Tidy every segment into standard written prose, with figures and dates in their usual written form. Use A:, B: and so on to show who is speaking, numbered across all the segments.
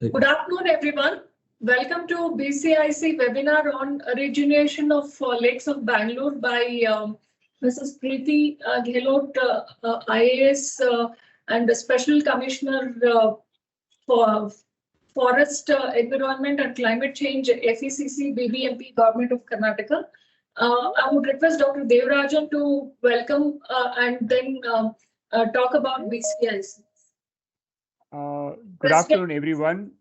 A: Good afternoon, everyone. Welcome to BCIC webinar on rejuvenation of lakes of Bangalore by Mrs. Preeti Gehlot, IAS, and the Special Commissioner for Forest, Environment and Climate Change, FECC, BBMP, Government of Karnataka. I would request Dr. Devarajan to welcome and then talk about BCIC.
B: Good afternoon, everyone.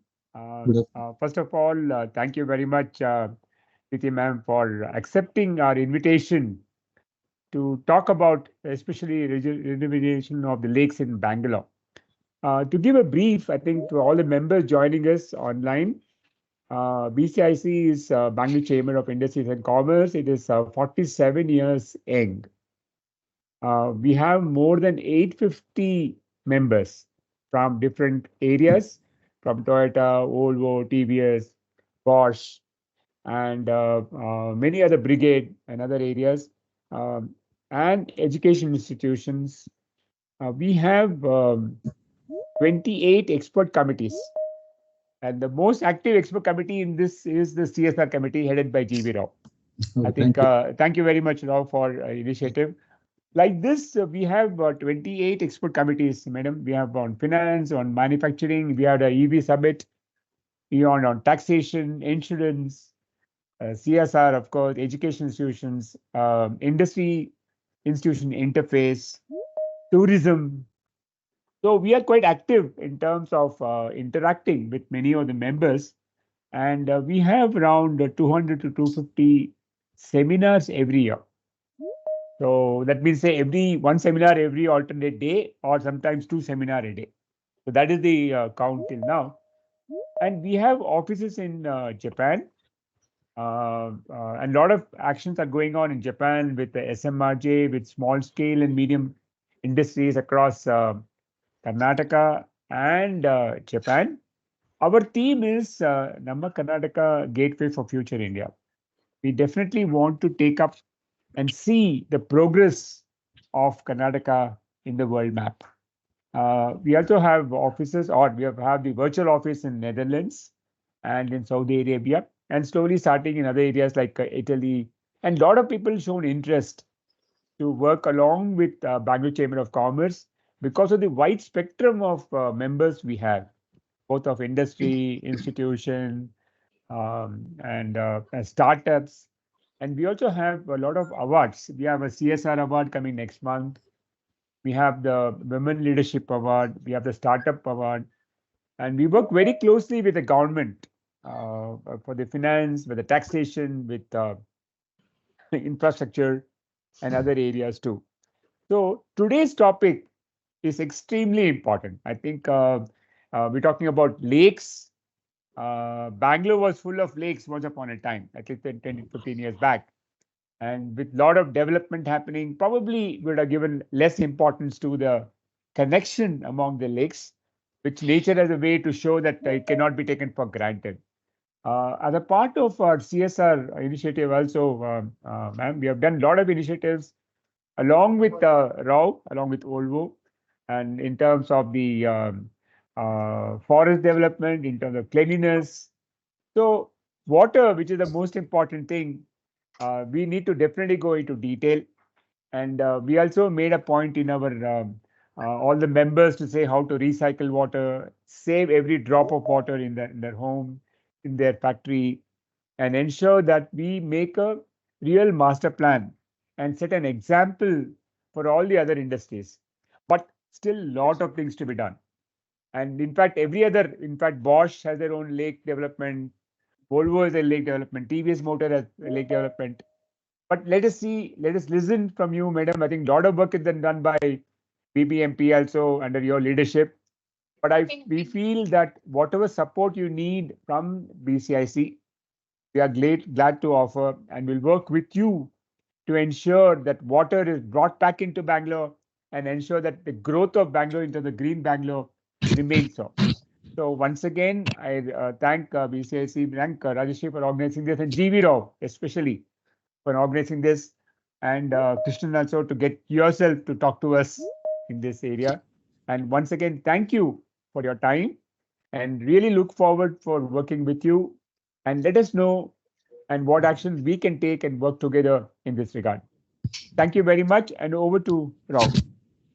B: First of all, thank you very much, Preeti ma'am, for accepting our invitation to talk about especially rejuvenation of the lakes in Bangalore. To give a brief, I think, to all the members joining us online, BCIC is Bangalore Chamber of Industries and Commerce. It is 47 years young. We have more than 850 members from different areas, from Toyota, Volvo, TVS, Bosch, and many other brigade and other areas, and education institutions. We have 28 expert committees. And the most active expert committee in this is the CSR committee headed by G.V. Rao. I think, thank you very much, Rao, for initiative. Like this, we have 28 expert committees, madam. We have on finance, on manufacturing, we have the EV summit, beyond on taxation, insurance, CSR, of course, education institutions, industry institution interface, tourism. So we are quite active in terms of interacting with many of the members. And we have around 200 to 250 seminars every year. So that means say one seminar every alternate day, or sometimes 2 seminars a day. So that is the count till now. And we have offices in Japan. And a lot of actions are going on in Japan with the SMRJ, with small scale and medium industries across Karnataka and Japan. Our theme is Namma Karnataka Gateway for Future India. We definitely want to take up and see the progress of Karnataka in the world map. We also have offices, or we have the virtual office in Netherlands and in Saudi Arabia, and slowly starting in other areas like Italy. And a lot of people shown interest to work along with Bangalore Chamber of Commerce because of the wide spectrum of members we have, both of industry, institution, and startups. And we also have a lot of awards. We have a CSR award coming next month. We have the Women Leadership Award. We have the Startup Award. And we work very closely with the government for the finance, with the taxation, with infrastructure and other areas too. So today's topic is extremely important. I think we're talking about lakes. Bangalore was full of lakes once upon a time, at least 10 to 15 years back. And with a lot of development happening, probably would have given less importance to the connection among the lakes, which nature has a way to show that it cannot be taken for granted. As a part of our CSR initiative also, ma'am, we have done a lot of initiatives along with Rao, along with Volvo, and in terms of the forest development, in terms of cleanliness. So water, which is the most important thing, we need to definitely go into detail. And we also made a point in our all the members to say how to recycle water, save every drop of water in their home, in their factory, and ensure that we make a real master plan and set an example for all the other industries. But still a lot of things to be done. And in fact, Bosch has their own lake development. Volvo has a lake development. TVS Motor has a lake development. But let us listen from you, madam. I think a lot of work is done by BBMP also under your leadership. But we feel that whatever support you need from BCIC, we are glad to offer, and we'll work with you to ensure that water is brought back into Bangalore and ensure that the growth of Bangalore into the green Bangalore remains so. So once again, I thank BCIC, thank Rajeshri for organizing this, and G.V. Rao especially for organizing this, and Krishnan also to get yourself to talk to us in this area. And once again, thank you for your time. and really look forward for working with you, and let us know and what actions we can take and work together in this regard. Thank you very much, and over to Rao.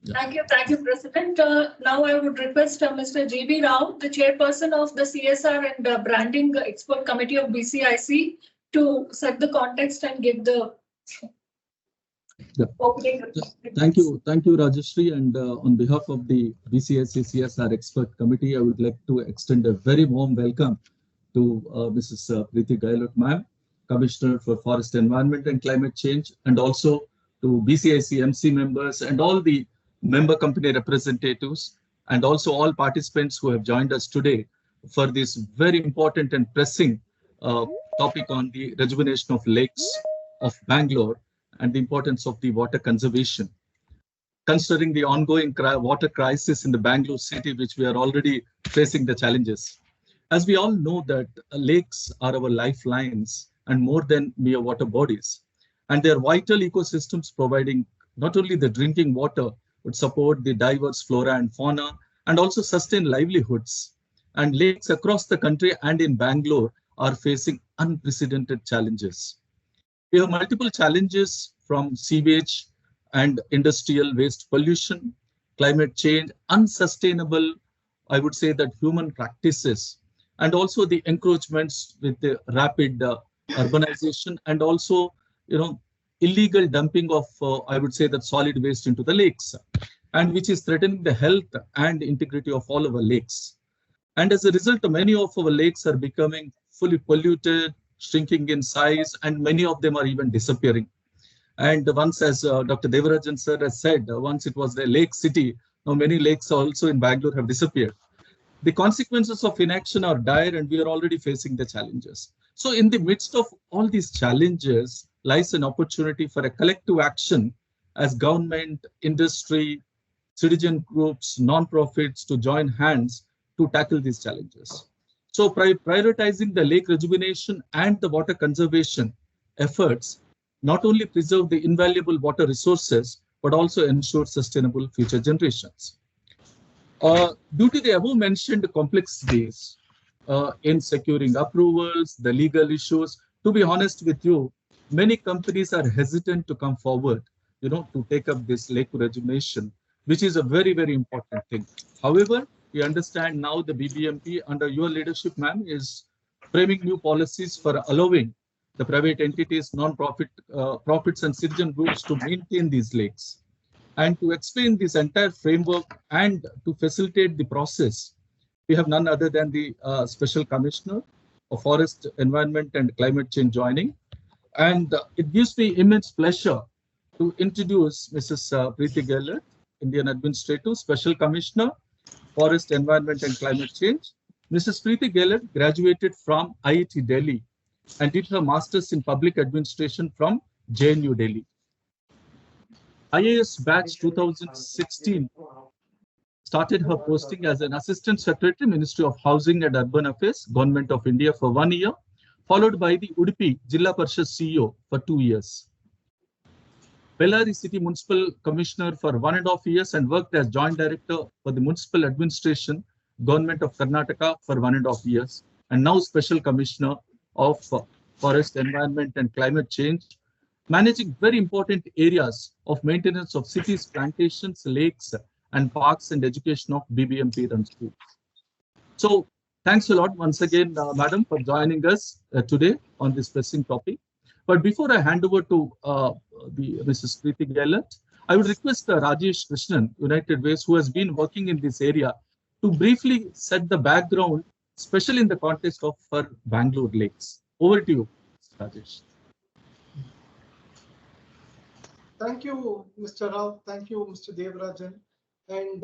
A: Thank you, President. Now I would request Mr. G.B. Rao, the chairperson of the CSR and Branding Expert Committee of BCIC, to set the context and give the opening.
C: Thank you, Rajeshri. And on behalf of the BCIC CSR Expert Committee, I would like to extend a very warm welcome to Mrs. Preeti Gehlot, ma'am, Commissioner for Forest Environment and Climate Change, and also to BCIC MC members and all the member company representatives, and also all participants who have joined us today for this very important and pressing topic on the rejuvenation of lakes of Bangalore and the importance of the water conservation. Considering the ongoing water crisis in the Bangalore city, which we are already facing the challenges. As we all know that lakes are our lifelines and more than mere water bodies. And they are vital ecosystems providing not only the drinking water, but support the diverse flora and fauna and also sustain livelihoods. And lakes across the country and in Bangalore are facing unprecedented challenges. We have multiple challenges from sewage and industrial waste pollution, climate change, unsustainable, I would say that human practices, and also the encroachments with the rapid urbanization and also, illegal dumping of, I would say that solid waste into the lakes, and which is threatening the health and integrity of all our lakes. And as a result, many of our lakes are becoming fully polluted, shrinking in size, and many of them are even disappearing. And once, as Dr. Devarajan sir has said, once it was the lake city, now many lakes also in Bangalore have disappeared. The consequences of inaction are dire, and we are already facing the challenges. So in the midst of all these challenges lies an opportunity for a collective action as government, industry, citizen groups, non-profits to join hands to tackle these challenges. So prioritizing the lake rejuvenation and the water conservation efforts not only preserve the invaluable water resources, but also ensure sustainable future generations. Due to the above mentioned complexities in securing approvals, the legal issues, to be honest with you, many companies are hesitant to come forward, to take up this lake rejuvenation, which is a very, very important thing. However, we understand now the BBMP under your leadership, ma'am, is framing new policies for allowing the private entities, non-profit profits and citizen groups to maintain these lakes. And to explain this entire framework and to facilitate the process, we have none other than the Special Commissioner of Forest, Environment and Climate Change joining. And it gives me immense pleasure to introduce Mrs. Preeti Gehlot, Indian Administrative Special Commissioner, Forest, Environment and Climate Change. Mrs. Preeti Gehlot graduated from IIT Delhi and did her Masters in Public Administration from JNU Delhi. IAS batch 2016 started her posting as an Assistant Secretary, Ministry of Housing and Urban Affairs, Government of India for 1 year, followed by the Udupi Jilla Parishad CEO for 2 years. Bellary City Municipal Commissioner for 1.5 years and worked as Joint Director for the Municipal Administration, Government of Karnataka for 1.5 years, and now Special Commissioner of Forest, Environment and Climate Change, managing very important areas of maintenance of cities, plantations, lakes, and parks and education of BBMP run schools. So thanks a lot once again, Madam, for joining us today on this pressing topic. But before I hand over to Mrs. Preeti Gehlot, I would request Rajesh Krishnan, United Ways, who has been working in this area, to briefly set the background, especially in the context of her Bangalore lakes. Over to you, Rajesh.
D: Thank you, Mr. Rao. Thank you, Mr. Devarajan. And,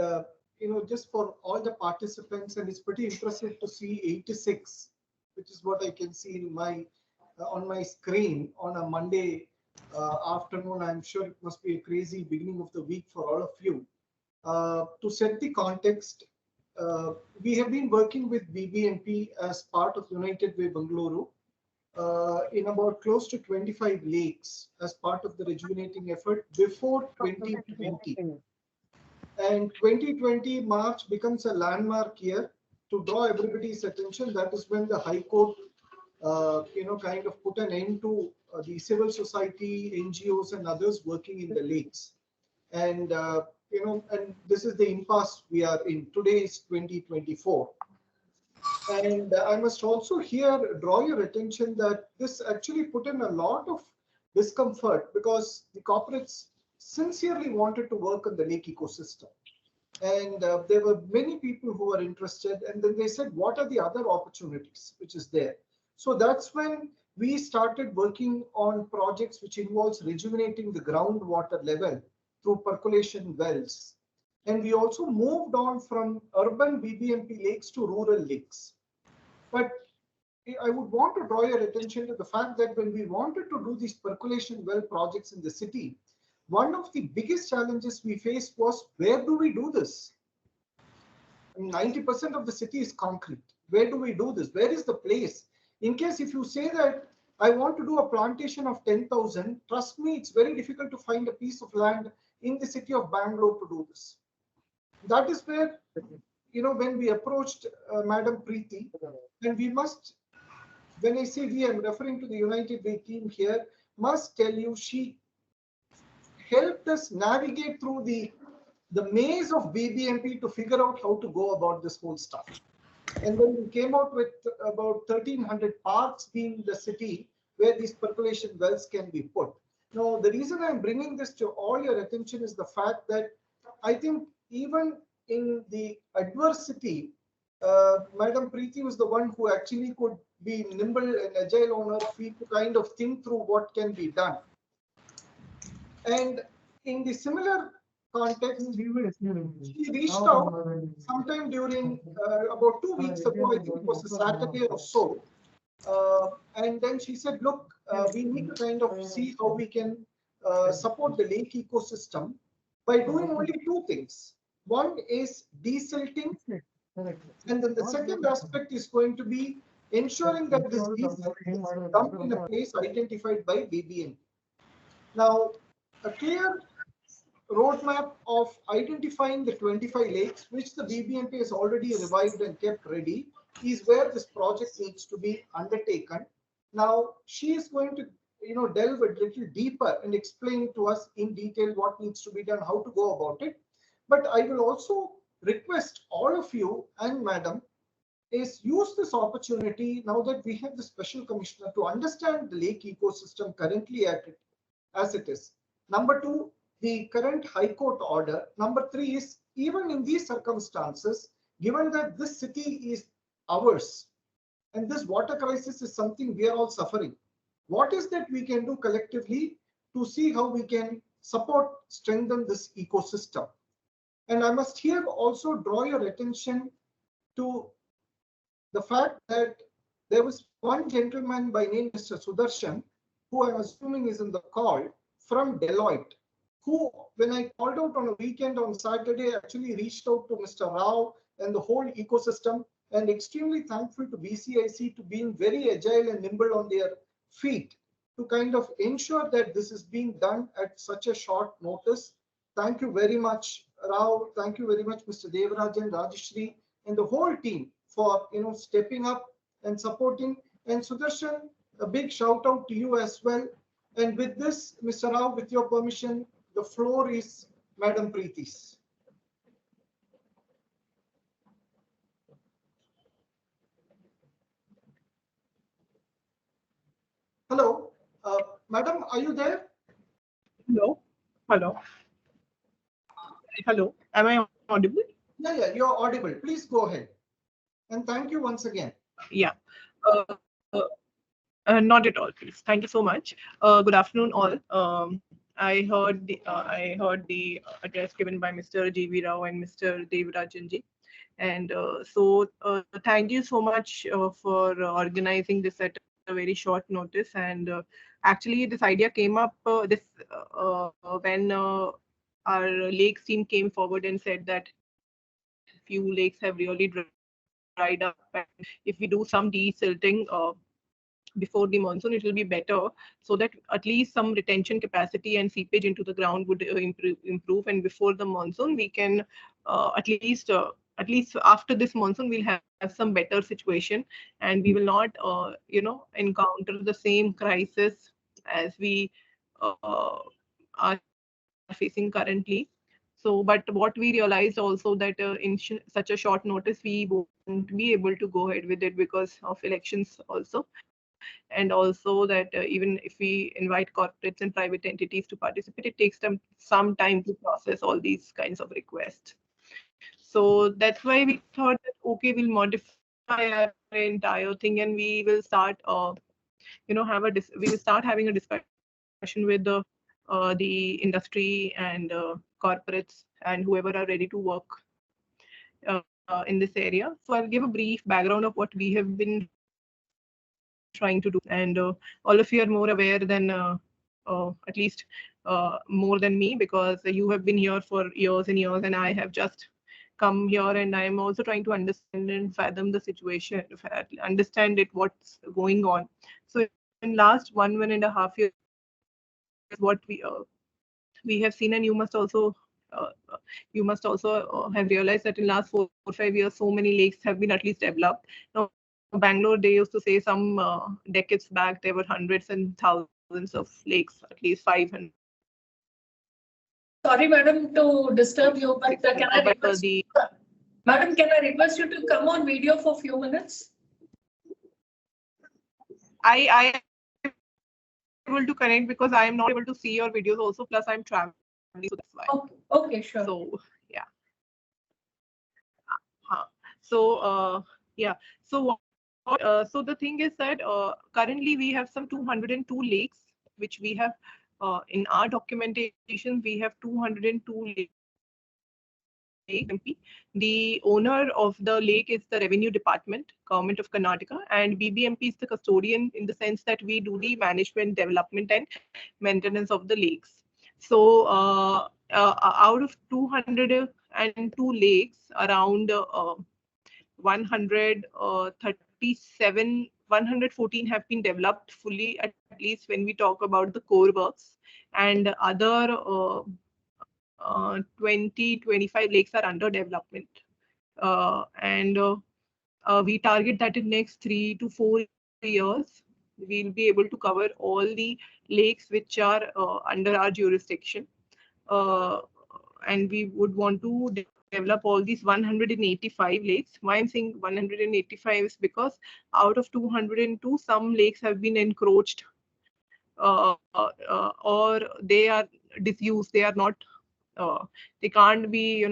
D: just for all the participants, and it's pretty impressive to see 86, which is what I can see in my on my screen on a Monday afternoon. I'm sure it must be a crazy beginning of the week for all of you. To set the context, we have been working with BBMP as part of United Way Bangalore in about close to 25 lakes as part of the rejuvenating effort before 2020. And 2020 March becomes a landmark year to draw everybody's attention, that is when the High Court, kind of put an end to the civil society, NGOs, and others working in the lakes. And and this is the impasse we are in. Today is 2024. And I must also here draw your attention that this actually put in a lot of discomfort because the corporates sincerely wanted to work on the lake ecosystem. And there were many people who were interested. And then they said, what are the other opportunities which is there? So that's when we started working on projects which involves rejuvenating the groundwater level through percolation wells. And we also moved on from urban BBMP lakes to rural lakes. But I would want to draw your attention to the fact that when we wanted to do these percolation well projects in the city, one of the biggest challenges we faced was, where do we do this? 90% of the city is concrete. Where do we do this? Where is the place? In case if you say that I want to do a plantation of 10,000, trust me, it's very difficult to find a piece of land in the city of Bangalore to do this. That is where, when we approached Madam Preeti, and we must, when I say we, I'm referring to the United Way team here, must tell you, she helped us navigate through the maze of BBMP to figure out how to go about this whole stuff. And then we came out with about 1,300 parks in the city where these percolation wells can be put. Now, the reason I'm bringing this to all your attention is the fact that I think even in the adversity, Madam Preeti was the one who actually could be nimble and agile on her feet to kind of think through what can be done. And in the similar context, she reached out sometime during about 2 weeks ago, I think it was a Saturday or so. And then she said, look, we need to kind of see how we can support the lake ecosystem by doing only two things. One is desilting, and then the second aspect is going to be ensuring that this desilting is dumped in a place identified by BBMP. Now, a clear roadmap of identifying the 25 lakes, which the BBMP has already revived and kept ready, is where this project needs to be undertaken. Now, she is going to delve a little deeper and explain to us in detail what needs to be done, how to go about it. But I will also request all of you and Madam is use this opportunity now that we have the special commissioner to understand the lake ecosystem currently as it is. Number two, the current High Court order. Number three is, even in these circumstances, given that this city is ours and this water crisis is something we are all suffering, what is that we can do collectively to see how we can support, strengthen this ecosystem? And I must here also draw your attention to the fact that there was one gentleman by name Mr. Sudarshan, who I'm assuming is in the call, from Deloitte, who, when I called out on a weekend on Saturday, actually reached out to Mr. Rao and the whole ecosystem, and extremely thankful to BCIC to being very agile and nimble on their feet to kind of ensure that this is being done at such a short notice. Thank you very much, Rao. Thank you very much, Mr. Devarajan, Rajeshri, and the whole team for stepping up and supporting. And Sudarshan, a big shout out to you as well. And with this, Mr. Rao, with your permission, the floor is Madam Preeti's. Hello, Madam, are you there?
E: Hello. Hello. Hello. Am I audible?
D: Yeah, you're audible. Please go ahead. And thank you once again.
E: Yeah. Not at all, please. Thank you so much. Good afternoon, all. I heard the address given by Mr. G.V. Rao and Mr. Devarajan ji. And so thank you so much for organizing this at a very short notice. And actually, this idea came up when our lakes team came forward and said that few lakes have really dried up. And if we do some desilting before the monsoon, it will be better, so that at least some retention capacity and seepage into the ground would improve. And before the monsoon, we can at least at least after this monsoon, we'll have some better situation, and we will not, encounter the same crisis as we are facing currently. So, but what we realized also that in such a short notice, we won't be able to go ahead with it because of elections also. And also that even if we invite corporates and private entities to participate, it takes them some time to process all these kinds of requests. So that's why we thought that, okay, we'll modify our entire thing and we will start, we will start having a discussion with the industry and corporates and whoever are ready to work in this area. So I'll give a brief background of what we have been trying to do. And all of you are more aware than at least more than me, because you have been here for years and years, and I have just come here, and I'm also trying to understand and fathom the situation, understand it, what's going on. So in last 1.5 years, what we have seen, and you must also have realized that in last 4 or 5 years, so many lakes have been at least developed. Now, Bangalore, they used to say some decades back, there were hundreds and thousands of lakes, at least 500.
A: Sorry, madam, to disturb you, but can I request, madam, can I request you to come on video for a few minutes?
E: I am able to connect because I am not able to see your videos also, plus I'm traveling, so that's why.
A: Okay, sure.
E: So, yeah. So, yeah. So, so the thing is that currently we have some 202 lakes, which we have in our documentation, we have 202 lakes. The owner of the lake is the Revenue Department, Government of Karnataka, and BBMP is the custodian in the sense that we do the management, development, and maintenance of the lakes. So out of 202 lakes, around 114 have been developed fully, at least when we talk about the core works, and other 20-25 lakes are under development. And we target that in next 3 to 4 years, we'll be able to cover all the lakes which are under our jurisdiction. And we would want to develop all these 185 lakes. Why I'm saying 185 is because out of 202, some lakes have been encroached or they are disused. They are not, they can't be,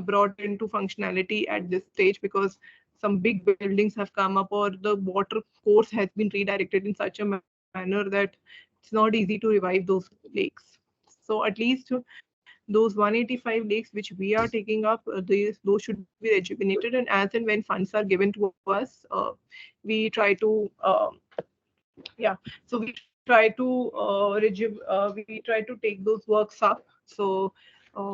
E: brought into functionality at this stage because some big buildings have come up or the water course has been redirected in such a manner that it's not easy to revive those lakes. So at least those 185 lakes which we are taking up, those should be rejuvenated, and as and when funds are given to us, we try to so we try to take those works up. So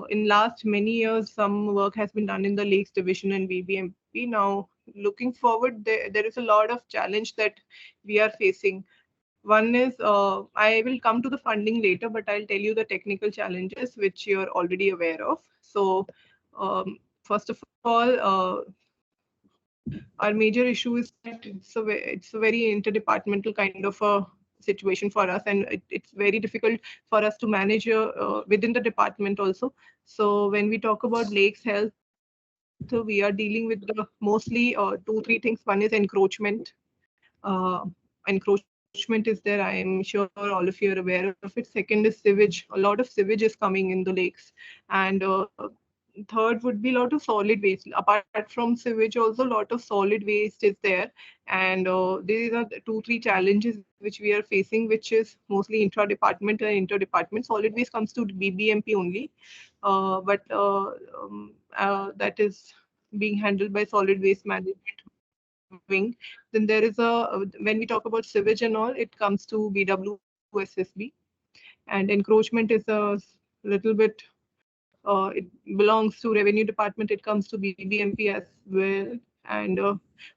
E: in last many years, some work has been done in the lakes division and BBMP. Now looking forward, there is a lot of challenge that we are facing. One is, I will come to the funding later, but I'll tell you the technical challenges which you're already aware of. So first of all, our major issue is that it's a very interdepartmental kind of a situation for us, and it's very difficult for us to manage within the department also. So when we talk about lakes health, we are dealing with mostly 2-3 things. One is encroachment. Encroachment is there. I am sure all of you are aware of it. Second is sewage. A lot of sewage is coming in the lakes. And third would be a lot of solid waste. Apart from sewage, also a lot of solid waste is there. And these are the 2-3 challenges which we are facing, which is mostly intra-department and interdepartment. Solid waste comes to BBMP only, but that is being handled by solid waste management wing. Then there is when we talk about sewage and all, it comes to BWSSB. And encroachment is a little bit, it belongs to Revenue Department, it comes to BBMP as well. And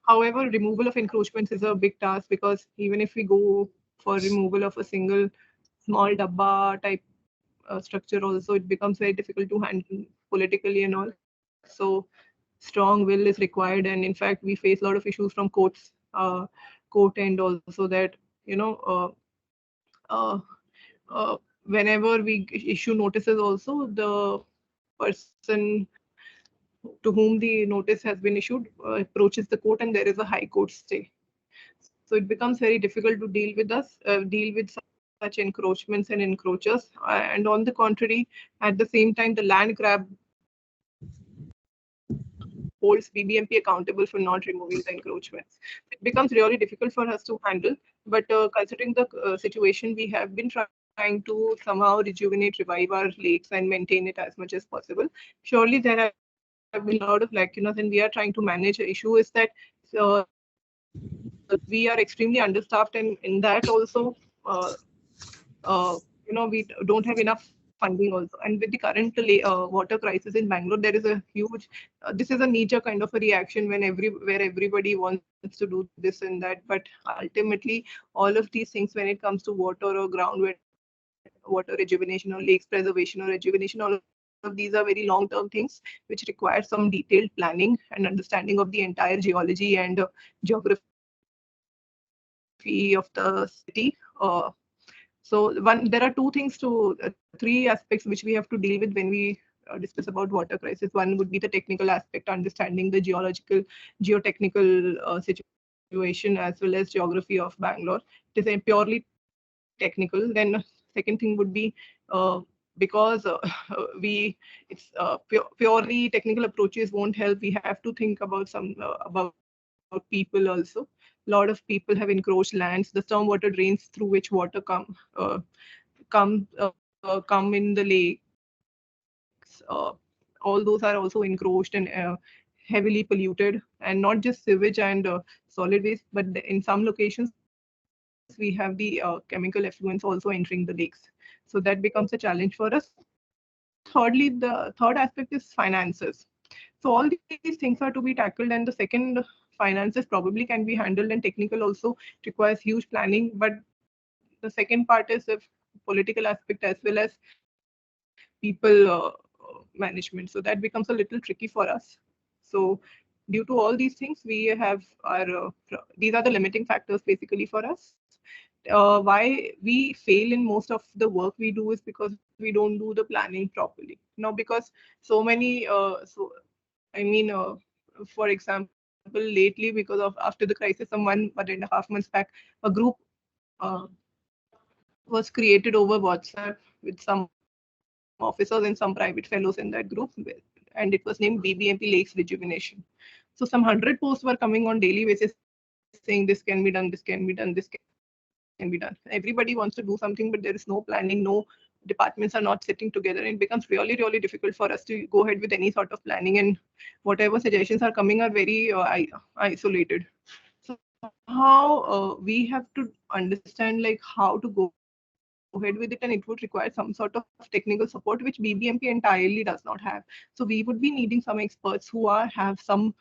E: however, removal of encroachments is a big task, because even if we go for removal of a single small dabba type structure also, it becomes very difficult to handle politically and all. So strong will is required, and in fact we face a lot of issues from court end also, that uh, whenever we issue notices also, the person to whom the notice has been issued approaches the court, and there is a high court stay. So it becomes very difficult to deal with such encroachments and encroachers. And on the contrary, at the same time, the land grab holds BBMP accountable for not removing the encroachments. It becomes really difficult for us to handle. But considering the situation, we have been trying to somehow rejuvenate, revive our lakes and maintain it as much as possible. Surely there have been a lot of lacunas, and we are trying to manage. The issue is that uh, we are extremely understaffed, and in that also, we don't have enough funding also. And with the current water crisis in Bangalore, there is a huge, this is a knee-jerk kind of a reaction where everybody wants to do this and that. But ultimately, all of these things, when it comes to water or water rejuvenation or lakes preservation or rejuvenation, all of these are very long-term things which require some detailed planning and understanding of the entire geology and geography of the city. So there are three aspects which we have to deal with when we discuss about water crisis. One would be the technical aspect, understanding the geotechnical situation as well as geography of Bangalore. It is a purely technical. Then second thing would be because purely technical approaches won't help. We have to think about about people also. A lot of people have encroached lands. The stormwater drains through which water come in the lakes. All those are also encroached and heavily polluted, and not just sewage and solid waste, but in some locations we have the chemical effluents also entering the lakes. So that becomes a challenge for us. Thirdly, the third aspect is finances. So all these things are to be tackled, and the second, finances probably can be handled, and technical also requires huge planning. But the second part is the political aspect as well as people management. So that becomes a little tricky for us. So due to all these things, we have these are the limiting factors basically for us. Why we fail in most of the work we do is because we don't do the planning properly. Because so many, for example, lately, because of after the crisis, some 1.5 months back, a group was created over WhatsApp with some officers and some private fellows in that group, and it was named BBMP Lakes Rejuvenation. So some 100 posts were coming on daily basis saying this can be done, this can be done, this can be done. Everybody wants to do something, but there is no planning, no departments are not sitting together, and it becomes really, really difficult for us to go ahead with any sort of planning, and whatever suggestions are coming are very isolated. So how we have to understand how to go ahead with it, and it would require some sort of technical support which BBMP entirely does not have. So we would be needing some experts who have some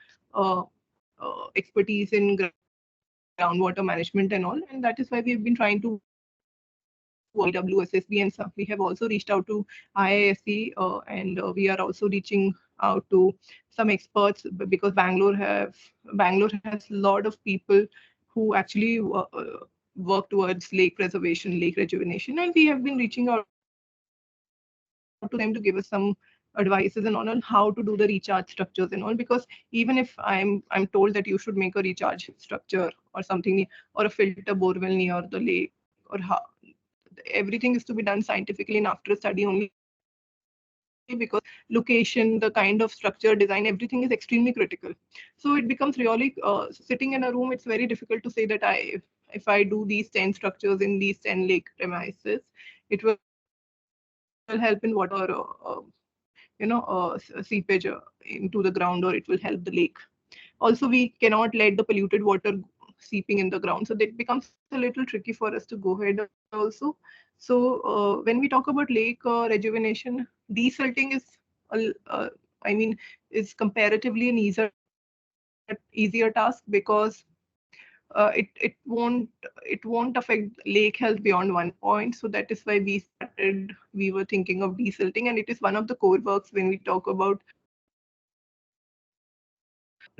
E: expertise in groundwater management and all, and that is why we've been trying to WSSB, and we have also reached out to IISc, and we are also reaching out to some experts, because Bangalore has a lot of people who actually work towards lake preservation, lake rejuvenation, and we have been reaching out to them to give us some advices and all on how to do the recharge structures and all. Because even if I'm told that you should make a recharge structure or something, or a filter borewell near the lake, or how everything is to be done scientifically and after a study only, because location, the kind of structure, design, everything is extremely critical. So it becomes really sitting in a room, it's very difficult to say that if I do these 10 structures in these 10 lake premises, it will help in water seepage into the ground, or it will help the lake. Also, we cannot let the polluted water seeping in the ground, so that becomes a little tricky for us to go ahead also. So when we talk about lake rejuvenation, desilting is comparatively an easier task, because it won't affect lake health beyond one point. So that is why we were thinking of desilting, and it is one of the core works when we talk about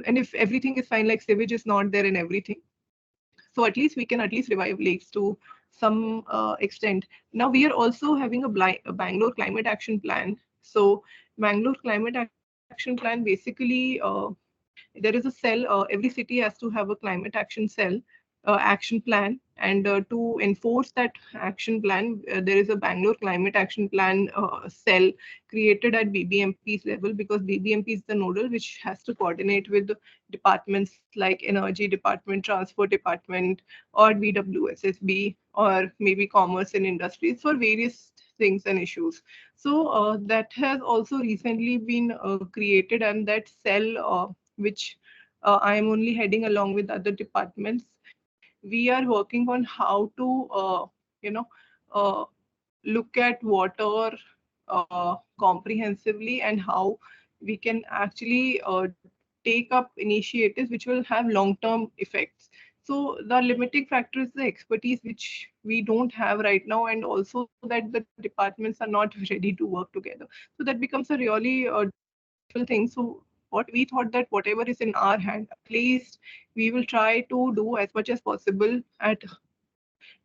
E: and if everything is fine, like sewage is not there in everything, so at least we can at least revive lakes to some extent. Now we are also having a Bangalore climate action plan. So Bangalore climate action plan, basically there is a cell, every city has to have a climate action cell, action plan, and to enforce that action plan, there is a Bangalore climate action plan cell created at BBMP's level, because BBMP is the nodal which has to coordinate with departments like energy department, transport department, or BWSSB, or maybe commerce and industries for various things and issues. So that has also recently been created, and that cell which I am only heading along with other departments, we are working on how to, you know, uh, look at water comprehensively, and how we can actually take up initiatives which will have long-term effects. So the limiting factor is the expertise which we don't have right now, and also that the departments are not ready to work together. So that becomes a really difficult thing. So what we thought, that whatever is in our hand, at least we will try to do as much as possible at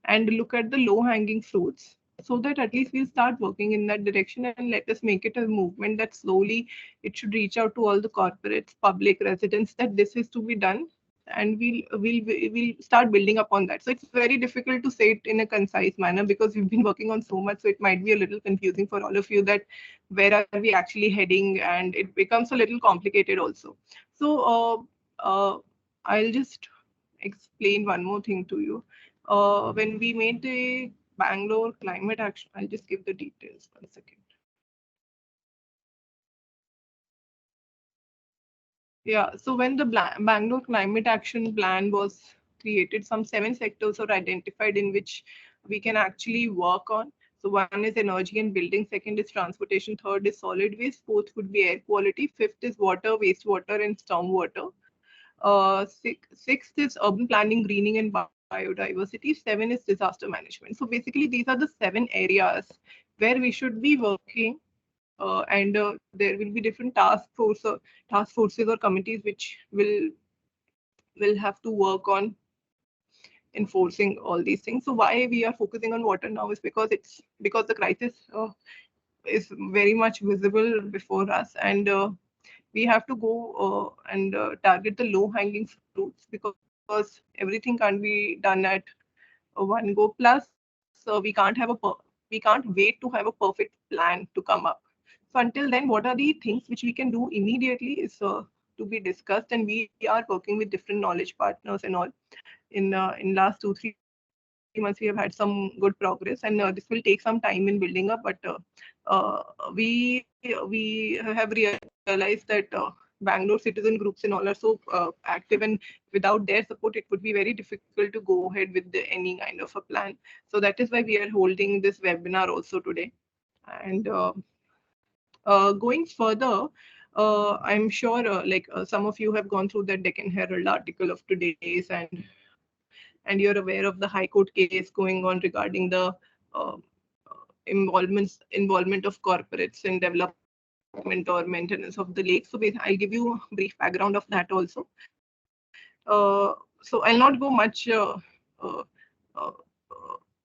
E: and look at the low-hanging fruits, so that at least we'll start working in that direction, and let us make it a movement that slowly it should reach out to all the corporates, public, residents, that this is to be done, and we'll start building upon that. So it's very difficult to say it in a concise manner, because we've been working on so much, so it might be a little confusing for all of you, that where are we actually heading, and it becomes a little complicated also. So I'll just explain one more thing to you. When we made the Bangalore climate action, I'll just give the details 1 second. Yeah, so when the Bangalore climate action plan was created, some 7 sectors are identified in which we can actually work on. So one is energy and building, second is transportation, third is solid waste, fourth would be air quality, fifth is water, wastewater, and stormwater. Sixth is urban planning, greening, and biodiversity. 7 is disaster management. So basically, these are the 7 areas where we should be working, and there will be different task forces or committees which will have to work on enforcing all these things. So why we are focusing on water now is because the crisis is very much visible before us, and we have to go and target the low-hanging fruits, because everything can't be done at one go. Plus, we can't wait to have a perfect plan to come up. So until then, what are the things which we can do immediately is to be discussed, and we are working with different knowledge partners and all. In last 2-3 months, we have had some good progress, and this will take some time in building up. But we have realized that Bangalore citizen groups and all are so active, and without their support, it would be very difficult to go ahead with any kind of a plan. So that is why we are holding this webinar also today. And going further, I'm sure some of you have gone through the Deccan Herald article of today's, and you're aware of the High Court case going on regarding the uh, involvement of corporates in development or maintenance of the lake. So I'll give you a brief background of that also. So I'll not go much. Uh,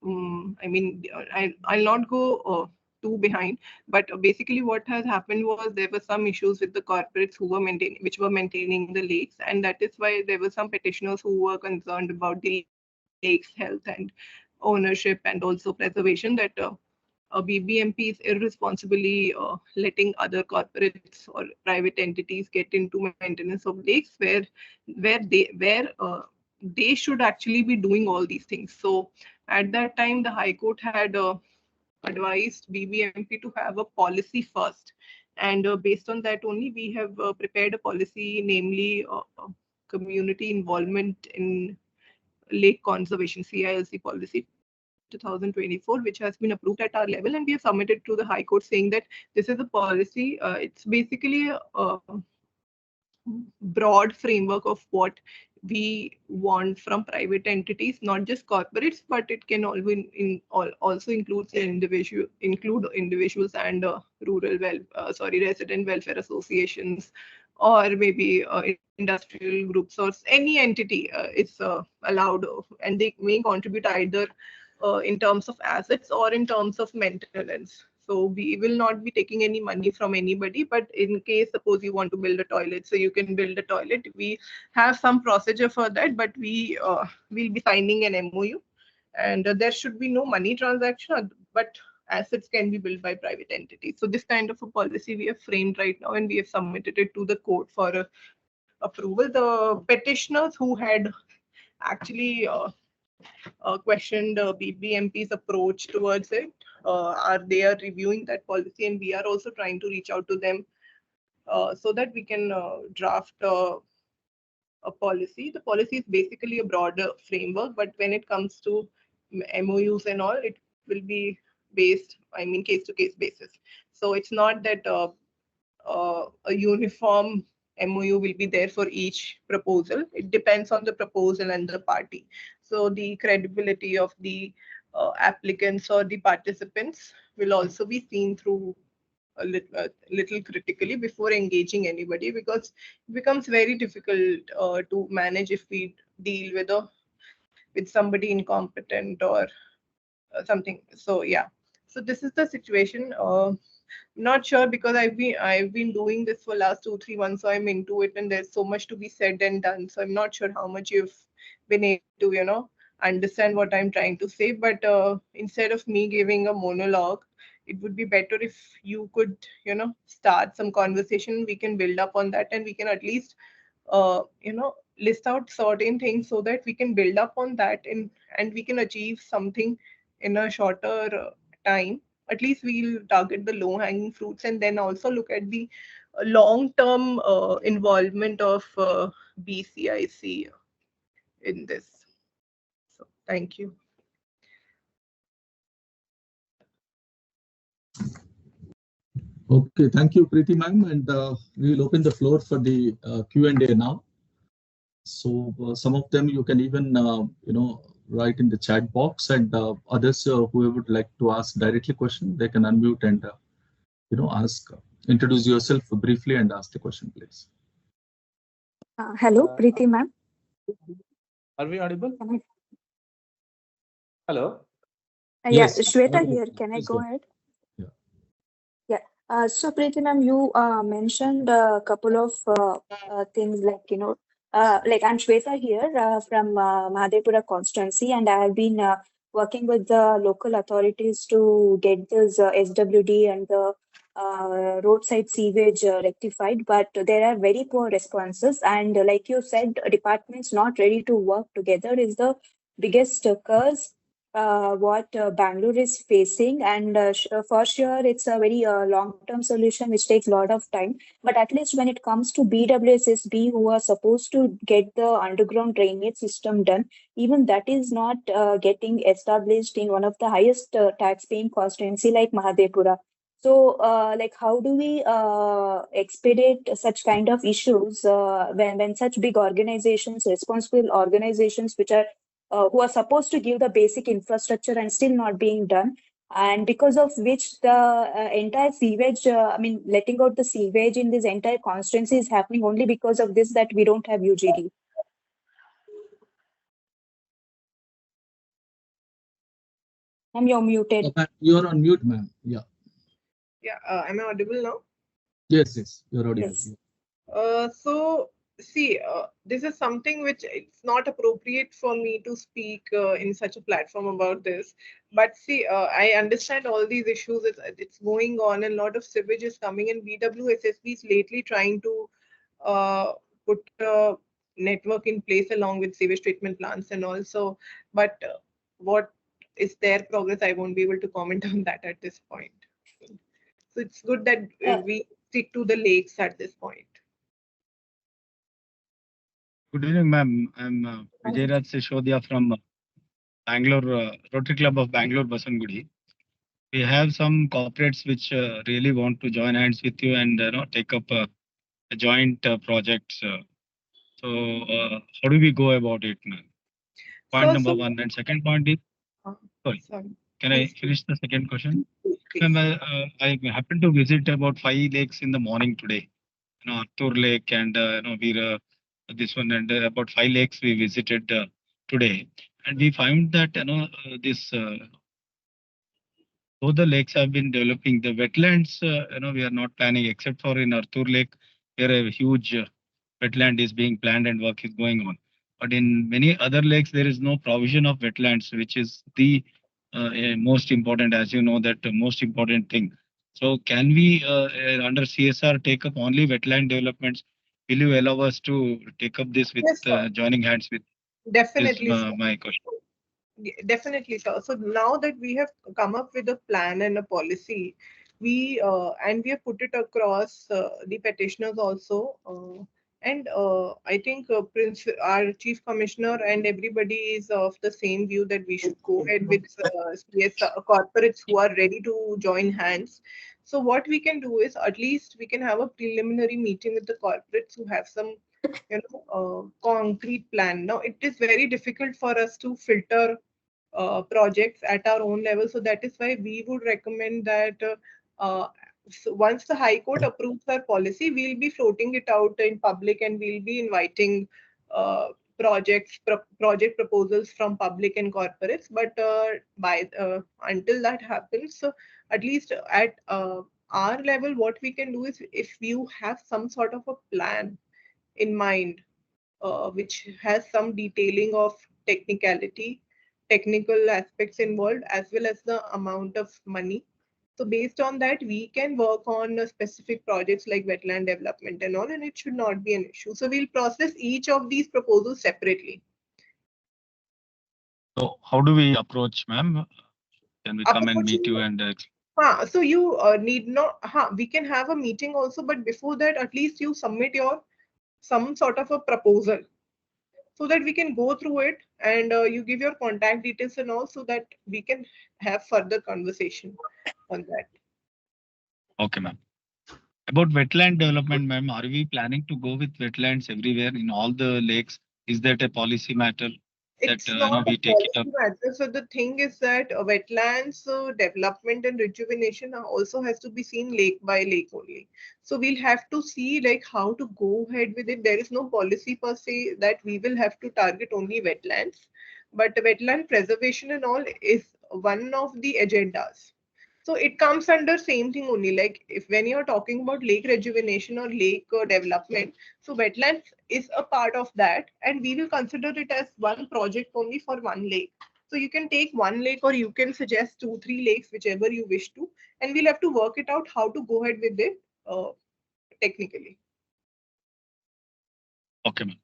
E: I'll not go too behind. But basically, what has happened was there were some issues with the corporates who were maintaining the lakes, and that is why there were some petitioners who were concerned about the lake's health and ownership, and also preservation, that BBMP is irresponsibly letting other corporates or private entities get into maintenance of lakes, where they should actually be doing all these things. So at that time, the High Court had advised BBMP to have a policy first, and based on that only, we have prepared a policy, namely community involvement in lake conservation, CILC policy 2024, which has been approved at our level, and we have submitted to the High Court saying that this is a policy. It's basically a broad framework of what we want from private entities, not just corporates, but it can also include individuals and resident welfare associations, or maybe industrial groups or any entity is allowed, and they may contribute either in terms of assets or in terms of maintenance. So we will not be taking any money from anybody, but in case suppose you want to build a toilet, so you can build a toilet. We have some procedure for that, but we will be signing an MOU, and there should be no money transaction, but assets can be built by private entities. So this kind of a policy we have framed right now, and we have submitted it to the court for approval. The petitioners who had actually questioned BBMP's approach towards it, they are reviewing that policy, and we are also trying to reach out to them so that we can draft a policy. The policy is basically a broader framework, but when it comes to MOUs and all, it will be based, case to case basis. So it's not that a uniform MOU will be there for each proposal. It depends on the proposal and the party. So the credibility of the applicants or the participants will also be seen through a little critically before engaging anybody, because it becomes very difficult to manage if we deal with somebody incompetent or something. So yeah, so this is the situation. Not sure, because I've been doing this for last 2-3 months, so I'm into it, and there's so much to be said and done. So I'm not sure how much you've been able to understand what I'm trying to say. But instead of me giving a monologue, it would be better if you could start some conversation. We can build up on that, and we can at least list out certain things so that we can build up on that, and we can achieve something in a shorter time. At least we'll target the low-hanging fruits, and then also look at the long-term involvement of BCIC in this. So thank you.
C: Okay, thank you, Preeti ma'am, and we will open the floor for the Q&A now. So some of them you can even write in the chat box, and others who would like to ask directly question, they can unmute and introduce yourself briefly and ask the question, please.
F: Hello, Preeti ma'am.
G: Are we audible? Hello.
F: Yes,
C: Yes,
F: Shweta
C: audible.
F: here. Can I
C: Please
F: go
C: go.
F: ahead?
C: Yeah.
F: So Preeti ma'am, you mentioned a couple of things like, like I'm Shweta here from Mahadevpura constituency, and I have been working with the local authorities to get this SWD and the roadside sewage rectified, but there are very poor responses. And like you said, departments not ready to work together is the biggest curse what Bangalore is facing, and for sure it's a very long-term solution which takes a lot of time. But at least when it comes to BWSSB, who are supposed to get the underground drainage system done, even that is not getting established in one of the highest tax-paying constituency like Mahadevpura. So, like, how do we expedite such kind of issues when such big organizations, responsible organizations, which are who are supposed to give the basic infrastructure and still not being done, and because of which the entire sewage, letting out the sewage in this entire constituency is happening only because of this, that we don't have UGD. Ma'am, you're muted.
C: You're on mute, ma'am. Yeah.
E: Yeah, am I audible now?
C: Yes, you're audible.
F: Yes.
E: So see, this is something which it's not appropriate for me to speak in such a platform about this. But see, I understand all these issues. It's going on, and a lot of sewage is coming, and BWSSB is lately trying to put a network in place along with sewage treatment plants and also. But what is their progress? I won't be able to comment on that at this point. So it's good that we stick to the lakes at this point.
G: Good evening, ma'am. I'm Vijayaraj Sishodia from Bangalore, Rotary Club of Bangalore, Basangudi. We have some corporates which really want to join hands with you and take up a joint project. So how do we go about it, ma'am? Point number one. And second point is, sorry, can I finish the second question? Ma'am, I happened to visit about 5 lakes in the morning today. Arthur Lake and this one, and about 5 lakes we visited today, and we found that this though the lakes have been developing, the wetlands we are not planning, except for in Arthur Lake where a huge wetland is being planned and work is going on. But in many other lakes there is no provision of wetlands, which is the most important, as you know, that most important thing. So can we under CSR take up only wetland developments? Will you allow us to take up this with
E: Yes, sir.
G: joining hands with
E: Definitely,
G: this,
E: sir.
G: my question?
E: Definitely, sir. So now that we have come up with a plan and a policy, we have put it across the petitioners also. I think our chief commissioner and everybody is of the same view that we should go ahead with CSR corporates who are ready to join hands. So what we can do is at least we can have a preliminary meeting with the corporates who have some concrete plan. Now it is very difficult for us to filter projects at our own level. So that is why we would recommend that so once the High Court approves our policy, we'll be floating it out in public and we'll be inviting project proposals from public and corporates. But until that happens, so at least at our level, what we can do is if you have some sort of a plan in mind, which has some detailing of technical aspects involved, as well as the amount of money. So based on that, we can work on specific projects like wetland development and all, and it should not be an issue. So we'll process each of these proposals separately.
G: So how do we approach, ma'am? Can we come and meet you and
E: so you need not, we can have a meeting also, but before that, at least you submit some sort of a proposal so that we can go through it, and you give your contact details and all, so that we can have further conversation on that.
G: Okay, ma'am. About wetland development, ma'am, are we planning to go with wetlands everywhere in all the lakes? Is that a policy matter?
E: It's
G: that
E: not
G: we
E: a
G: take it up?
E: policy matter. So the thing is that wetlands development and rejuvenation also has to be seen lake by lake only. So we'll have to see like how to go ahead with it. There is no policy per se that we will have to target only wetlands, but wetland preservation and all is one of the agendas. So it comes under same thing only. Like if when you're talking about lake rejuvenation or lake development, so wetlands is a part of that, and we will consider it as one project only for one lake. So you can take one lake or you can suggest 2-3 lakes, whichever you wish to, and we'll have to work it out how to go ahead with it technically.
G: Okay, ma'am.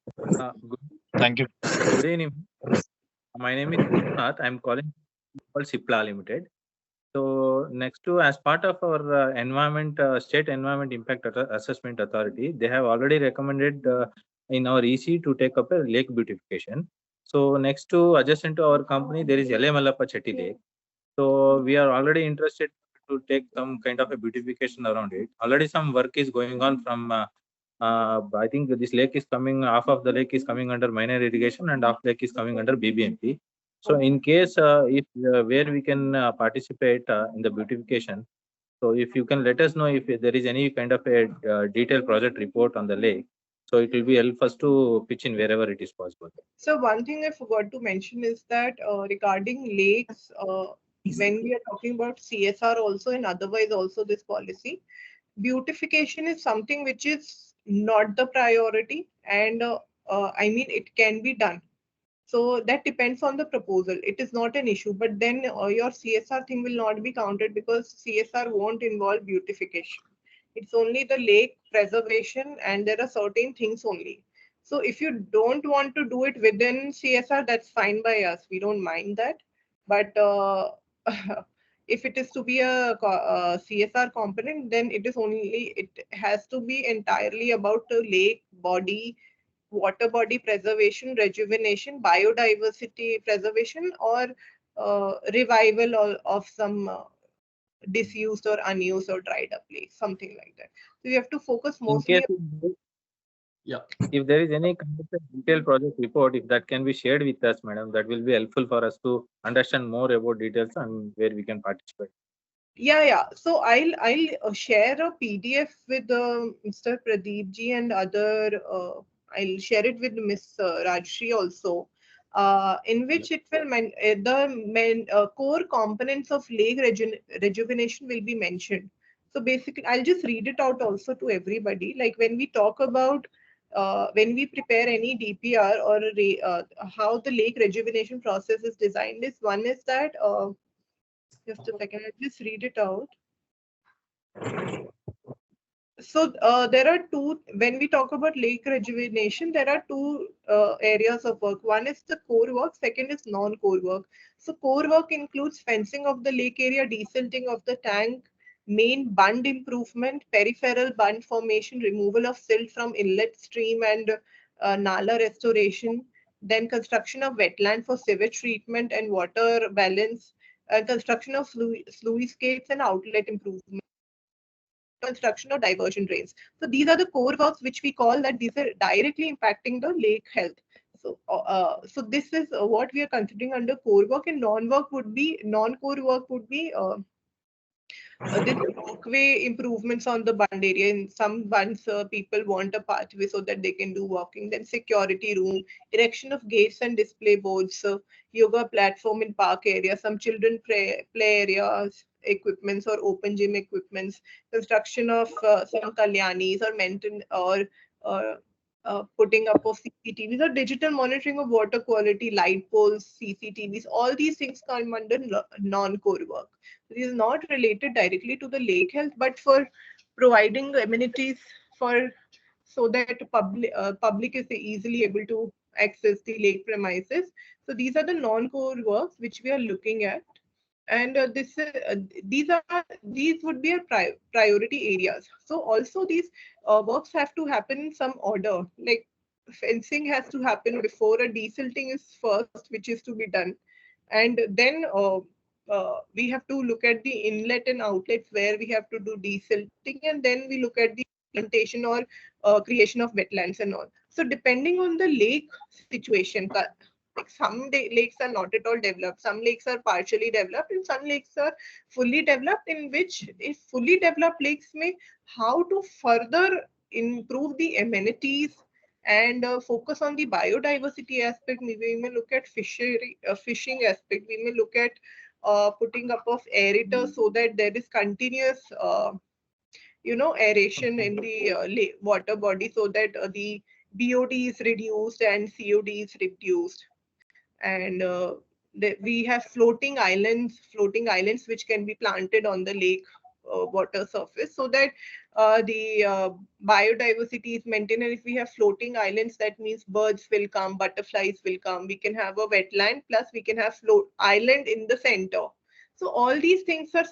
G: Thank you.
H: Good evening. My name is Vishwanath. I'm calling for Cipla Limited. So next to, as part of our State Environment Impact Assessment Authority, they have already recommended in our EC to take up a lake beautification. So next to, adjacent to our company, there is Mallappa Chetty Lake. So we are already interested to take some kind of a beautification around it. Already some work is going on from, I think this lake is coming, half of the lake is coming under minor irrigation and half lake is coming under BBMP. So in case if where we can participate in the beautification, so if you can let us know if there is any kind of a detailed project report on the lake, so it will be helpful us to pitch in wherever it is possible.
E: So one thing I forgot to mention is that regarding lakes, when we are talking about CSR also and otherwise also this policy, beautification is something which is not the priority, and I mean it can be done. So that depends on the proposal. It is not an issue, but then your CSR thing will not be counted because CSR won't involve beautification. It's only the lake preservation, and there are certain things only. So if you don't want to do it within CSR, that's fine by us. We don't mind that. But if it is to be a CSR component, then it has to be entirely about the lake body, water body preservation, rejuvenation, biodiversity preservation, or revival of some disused or unused or dried up lakes, something like that. So you have to focus mostly.
H: If there is any kind of a detailed project report, if that can be shared with us, madam, that will be helpful for us to understand more about details and where we can participate.
E: Yeah. So I'll share a PDF with Mr. Pradeep ji and other. I'll share it with Miss Rajshri also, in which it will core components of lake rejuvenation will be mentioned. So basically, I'll just read it out also to everybody. Like when we talk about when we prepare any DPR or how the lake rejuvenation process is designed, is one is that. Just a second, I'll just read it out. So there are two, when we talk about lake rejuvenation, there are two areas of work. One is the core work, second is non-core work. So core work includes fencing of the lake area, desilting of the tank, main bund improvement, peripheral bund formation, removal of silt from inlet stream and nala restoration, then construction of wetland for sewage treatment and water balance, construction of sluice gates and outlet improvement, construction of diversion drains. So these are the core works which we call that these are directly impacting the lake health. So this is what we are considering under core work, and non-core work would be this walkway improvements on the bund area. In some bunds, people want a pathway so that they can do walking. Then security room, erection of gates and display boards, yoga platform in park area, some children play areas, equipments or open gym equipments, construction of some kalyanis or putting up of CCTVs or digital monitoring of water quality, light poles, CCTVs. All these things come under non-core work. It is not related directly to the lake health, but for providing amenities for so that public is easily able to access the lake premises. So these are the non-core works which we are looking at, and these would be our priority areas. So also these works have to happen in some order. Like fencing has to happen before a desilting is first, which is to be done, and then we have to look at the inlet and outlets where we have to do desilting, and then we look at the plantation or creation of wetlands and all. So depending on the lake situation, like some lakes are not at all developed, some lakes are partially developed, and some lakes are fully developed, in which if fully developed lakes may how to further improve the amenities and focus on the biodiversity aspect. We may look at fishing aspect. We may look at putting up of aerators so that there is continuous aeration in the water body, so that the BOD is reduced and COD is reduced. And we have floating islands which can be planted on the lake water surface, so that the biodiversity is maintained. And if we have floating islands, that means birds will come, butterflies will come. We can have a wetland, plus we can have float island in the center. So all these things are,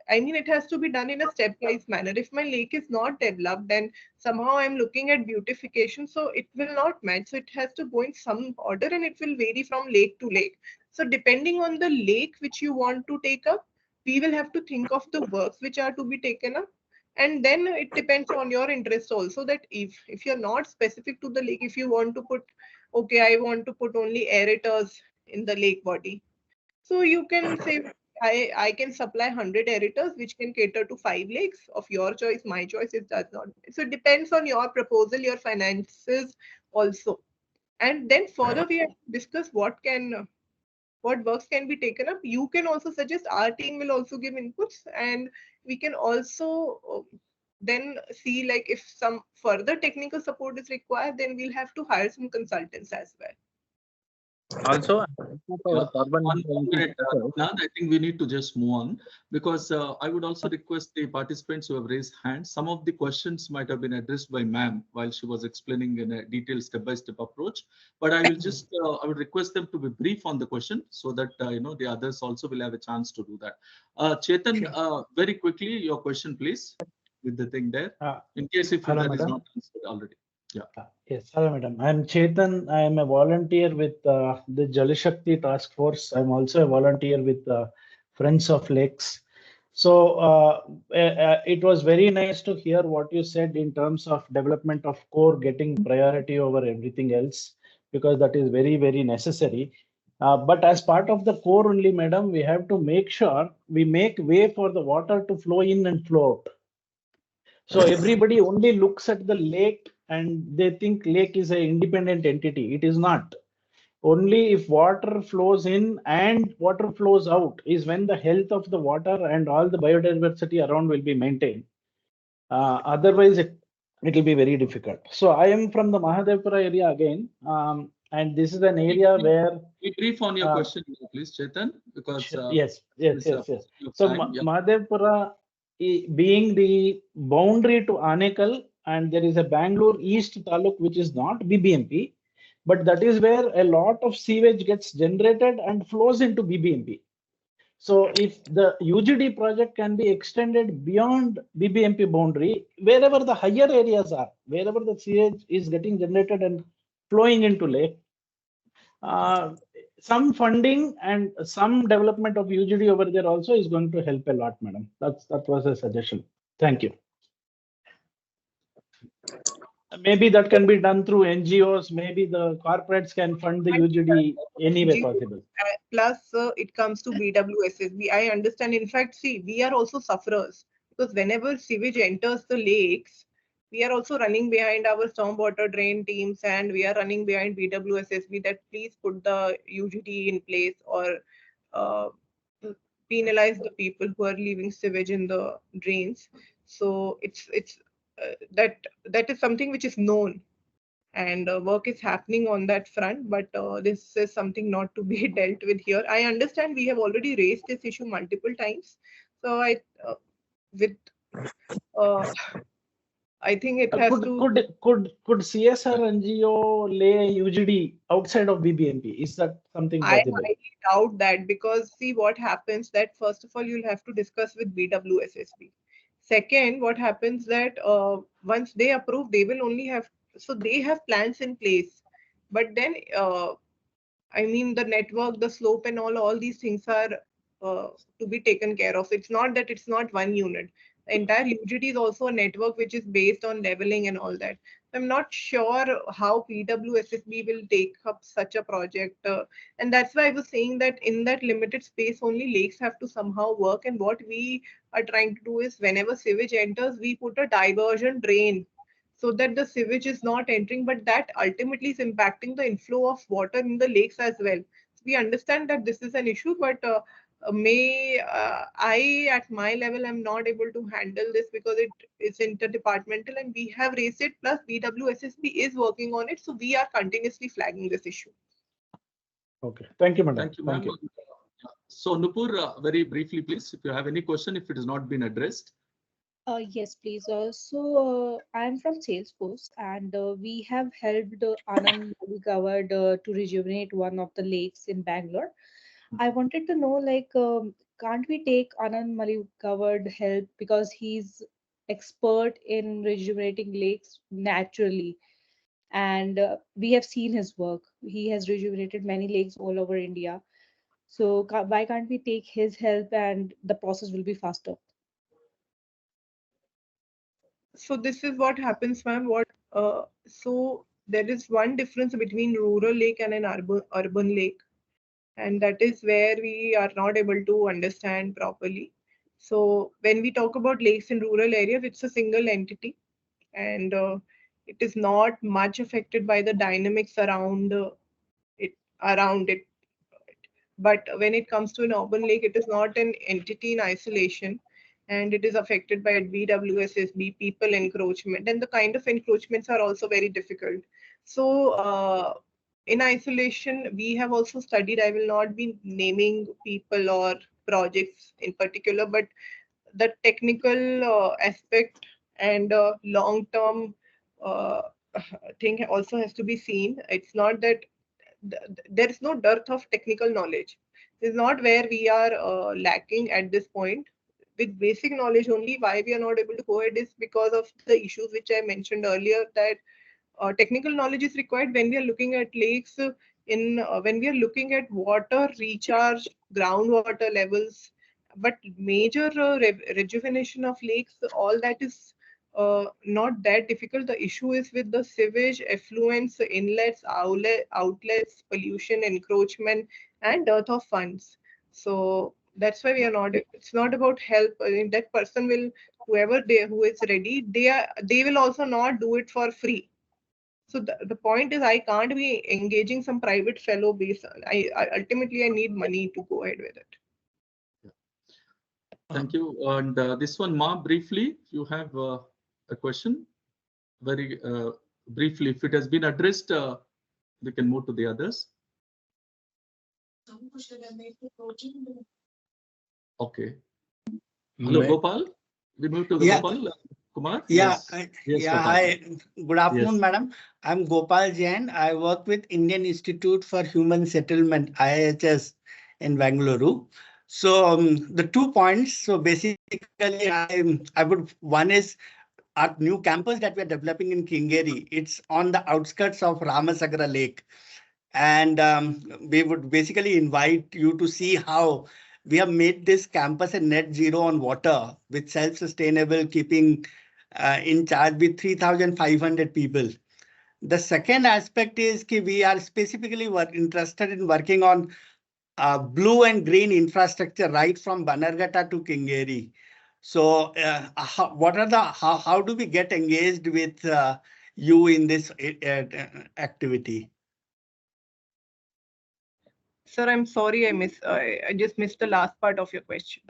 E: I mean, it has to be done in a stepwise manner. If my lake is not developed, then somehow I'm looking at beautification, so it will not match. So it has to go in some order, and it will vary from lake to lake. So depending on the lake which you want to take up, we will have to think of the works which are to be taken up. And then it depends on your interest also, that if you're not specific to the lake, if you want to put, okay, I want to put only aerators in the lake body, so you can say, I can supply 100 aerators which can cater to 5 lakes of your choice. My choice, it does not. So it depends on your proposal, your finances also. And then further we have to discuss what works can be taken up. You can also suggest, our team will also give inputs, and we can also then see, like, if some further technical support is required, then we'll have to hire some consultants as well.
H: Also, our carbon
C: Now, I think we need to just move on, because I would also request the participants who have raised hands. Some of the questions might have been addressed by ma'am while she was explaining in a detailed step-by-step approach. But I will just I would request them to be brief on the question, so that the others also will have a chance to do that. Chetan, very quickly, your question, please, with the thing there, in case if that is not answered already. Yeah.
I: Yes, hello, madam. I'm Chetan. I am a volunteer with the Jalishakti Task Force. I'm also a volunteer with Friends of Lakes. So it was very nice to hear what you said in terms of development of core getting priority over everything else, because that is very, very necessary. But as part of the core only, madam, we have to make sure we make way for the water to flow in and flow out. So everybody only looks at the lake and they think lake is an independent entity. It is not. Only if water flows in and water flows out is when the health of the water and all the biodiversity around will be maintained. Otherwise, it will be very difficult. So I am from the Mahadevpura area again. And this is an area where.
C: Be brief on your question, please, Chetan, because.
I: Yes. So Mahadevpura being the boundary to Anekal, and there is a Bangalore East Taluk, which is not BBMP, but that is where a lot of sewage gets generated and flows into BBMP. So if the UGD project can be extended beyond BBMP boundary, wherever the higher areas are, wherever the sewage is getting generated and flowing into lake, some funding and some development of UGD over there also is going to help a lot, madam. That was a suggestion. Thank you. Maybe that can be done through NGOs. Maybe the corporates can fund the UGD any way possible.
E: Plus, it comes to BWSSB. I understand. In fact, see, we are also sufferers because whenever sewage enters the lakes, we are also running behind our stormwater drain teams and we are running behind BWSSB that please put the UGD in place or penalize the people who are leaving sewage in the drains. So it's that is something which is known and work is happening on that front, but this is something not to be dealt with here. I understand we have already raised this issue multiple times. So I think it has
I: could CSR NGO lay UGD outside of BBMP? Is that something possible?
E: I doubt that, because see what happens that first of all you'll have to discuss with BWSSB. Second, what happens that once they approve, they will only have, so they have plans in place, but then I mean the network, the slope and all these things are to be taken care of. It's not that it's not one unit. The entire UGT is also a network which is based on leveling and all that. I'm not sure how PWSSB will take up such a project. And that's why I was saying that in that limited space, only lakes have to somehow work. And what we are trying to do is whenever sewage enters, we put a diversion drain so that the sewage is not entering, but that ultimately is impacting the inflow of water in the lakes as well. So we understand that this is an issue, but I at my level am not able to handle this because it is interdepartmental and we have raised it, plus BWSSB is working on it, so we are continuously flagging this issue.
I: Okay, thank you, madam.
C: Thank you. So Nupur, very briefly please, if you have any question, if it has not been addressed.
J: Yes, please. I'm from Salesforce, and we have helped Anand Gawad to rejuvenate one of the lakes in Bangalore. I wanted to know, like, can't we take Anand Gawad help because he's expert in rejuvenating lakes naturally, and we have seen his work. He has rejuvenated many lakes all over India. So why can't we take his help and the process will be faster?
E: So this is what happens, ma'am. So there is one difference between rural lake and an urban lake, and that is where we are not able to understand properly. So when we talk about lakes in rural areas, it's a single entity, and it is not much affected by the dynamics around it. But when it comes to an urban lake, it is not an entity in isolation, and it is affected by BWSSB, people encroachment, and the kind of encroachments are also very difficult. So in isolation, we have also studied, I will not be naming people or projects in particular, but the technical aspect and long-term thing also has to be seen. It's not that there is no dearth of technical knowledge. This is not where we are lacking at this point. With basic knowledge only, why we are not able to go ahead is because of the issues which I mentioned earlier, that technical knowledge is required when we are looking at lakes, when we are looking at water recharge, groundwater levels. But major rejuvenation of lakes, all that is not that difficult. The issue is with the sewage, effluents, inlets, outlets, pollution, encroachment, and dearth of funds. So that's why we are not. It's not about help. I mean, that person will, who is ready, they will also not do it for free. So the point is, I can't be engaging some private fellow base. Ultimately I need money to go ahead with it.
C: Thank you. And this one, Ma, briefly, if you have a question, very briefly, if it has been addressed, we can move to the others. Okay. Hello, Gopal. We move to the Gopal. Kumar?
K: Yes.
C: Gopal.
K: Good afternoon, madam. I'm Gopal Jain. I work with Indian Institute for Human Settlement, IHS, in Bangalore. So the 2 points. So basically, one is our new campus that we are developing in Kingeri. It's on the outskirts of Ramasagara Lake. And we would basically invite you to see how we have made this campus a net zero on water with self-sustainable, keeping in charge with 3,500 people. The second aspect is that we are specifically interested in working on blue and green infrastructure right from Bannerghatta to Kingeri. So how do we get engaged with you in this activity?
E: Sir, I'm sorry, I just missed the last part of your question.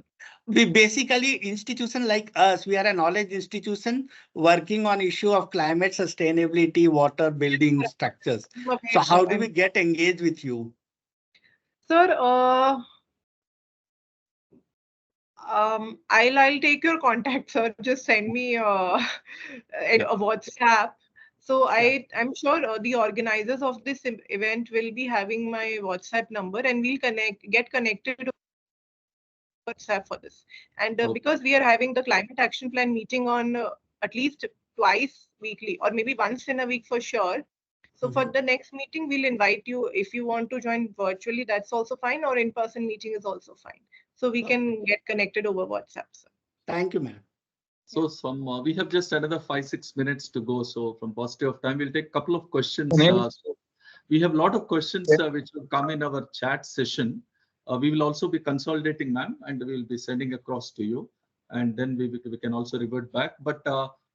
K: We basically, institution like us, we are a knowledge institution working on issue of climate sustainability, water, building structures. So how do we get engaged with you?
E: Sir, I'll take your contact, sir. Just send me a WhatsApp. So I'm sure the organizers of this event will be having my WhatsApp number, and we'll get connected to WhatsApp for this. And because we are having the climate action plan meeting on at least twice weekly, or maybe once in a week for sure. So for the next meeting, we'll invite you. If you want to join virtually, that's also fine, or in-person meeting is also fine. So we can get connected over WhatsApp, sir.
K: Thank you, ma'am.
C: So we have just another 5-6 minutes to go. So from paucity of time, we'll take a couple of questions. So we have a lot of questions which will come in our chat session. We will also be consolidating, ma'am, and we will be sending across to you. And then we can also revert back. But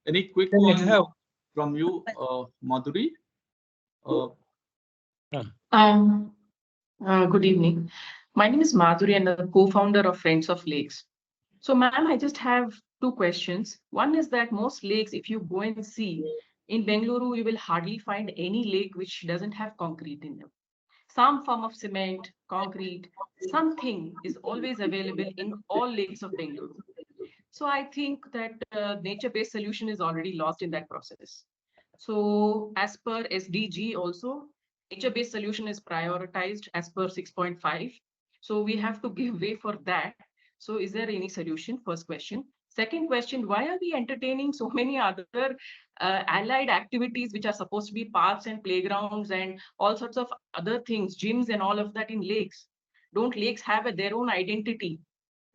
C: any quick one from you, Madhuri?
L: Good evening. My name is Madhuri and I'm a co-founder of Friends of Lakes. So, ma'am, I just have 2 questions. One is that most lakes, if you go and see, in Bangalore, you will hardly find any lake which doesn't have concrete in them. Some form of cement, concrete, something is always available in all lakes of Bangalore. So I think that nature-based solution is already lost in that process. So as per SDG also, nature-based solution is prioritized as per 6.5. So we have to give way for that. So is there any solution? First question. Second question, why are we entertaining so many other allied activities which are supposed to be parks and playgrounds and all sorts of other things, gyms and all of that in lakes? Don't lakes have their own identity?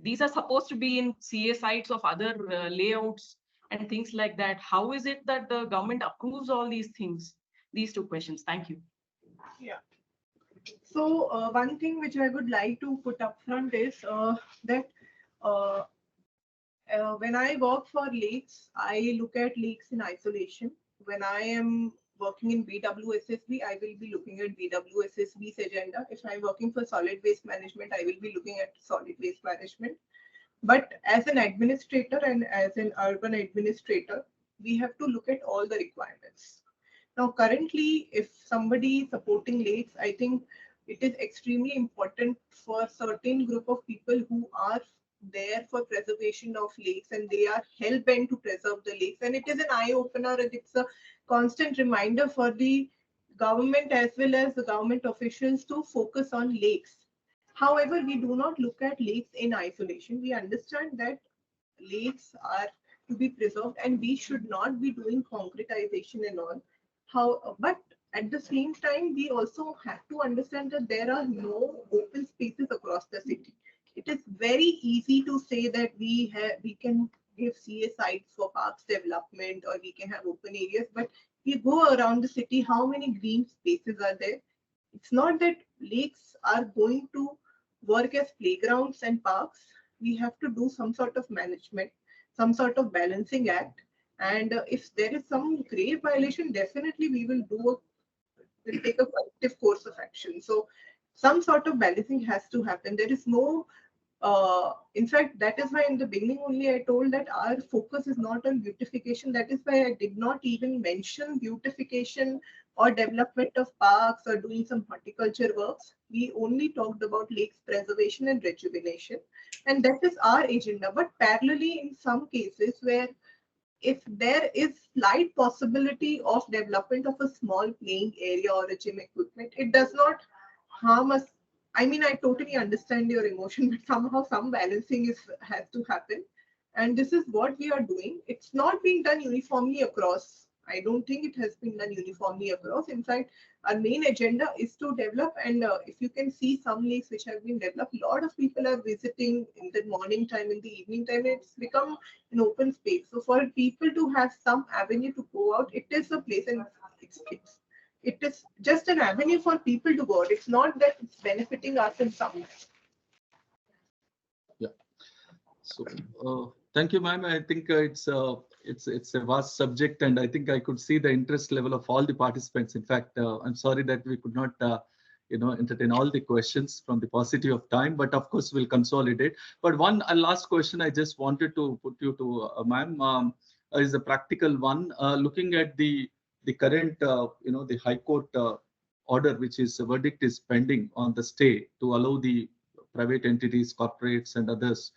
L: These are supposed to be in CA sites of other layouts and things like that. How is it that the government approves all these things? These 2 questions. Thank you.
E: Yeah. So one thing which I would like to put up front is that when I work for lakes, I look at lakes in isolation. When I am working in BWSSB, I will be looking at BWSSB's agenda. If I'm working for solid waste management, I will be looking at solid waste management. But as an administrator and as an urban administrator, we have to look at all the requirements. Now, currently, if somebody is supporting lakes, I think it is extremely important for certain group of people who are there for preservation of lakes and they are hell-bent to preserve the lakes. And it is an eye-opener and it's a constant reminder for the government as well as the government officials to focus on lakes. However, we do not look at lakes in isolation. We understand that lakes are to be preserved and we should not be doing concretization and all. But at the same time, we also have to understand that there are no open spaces across the city. It is very easy to say that we can give CA sites for parks development, or we can have open areas. But you go around the city, how many green spaces are there? It's not that lakes are going to work as playgrounds and parks. We have to do some sort of management, some sort of balancing act. And if there is some grave violation, definitely we will take a corrective course of action. So some sort of balancing has to happen. There is no in fact, that is why in the beginning only I told that our focus is not on beautification. That is why I did not even mention beautification or development of parks or doing some horticulture works. We only talked about lakes preservation and rejuvenation. And that is our agenda. But parallelly, in some cases where if there is slight possibility of development of a small playing area or a gym equipment, it does not harm us. I mean, I totally understand your emotion, but somehow some balancing has to happen. And this is what we are doing. It's not being done uniformly across. I don't think it has been done uniformly across. In fact, our main agenda is to develop. And if you can see some lakes which have been developed, a lot of people are visiting in the morning time, in the evening time. It's become an open space. So for people to have some avenue to go out, it is a place, and it is just an avenue for people to go out. It's not that it's benefiting us in some way.
C: Yeah. So thank you, ma'am. I think it's a vast subject, and I think I could see the interest level of all the participants. In fact, I'm sorry that we could not entertain all the questions from the paucity of time, but of course we'll consolidate. But one last question I just wanted to put you to, ma'am, is a practical one. Looking at the current, the High Court order, which is a verdict is pending on the stay to allow the private entities, corporates and others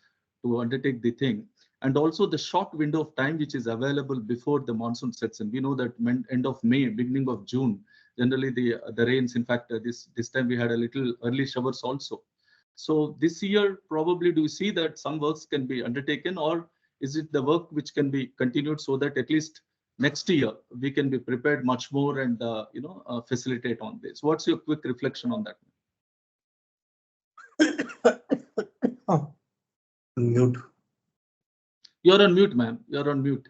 C: to undertake the thing. And also the short window of time which is available before the monsoon sets in. We know that end of May, beginning of June, generally the rains. In fact, this time we had a little early showers also. So this year, probably do you see that some works can be undertaken, or is it the work which can be continued so that at least next year we can be prepared much more and facilitate on this? What's your quick reflection on that?
K: Mute.
C: You're on mute, ma'am. You're on mute.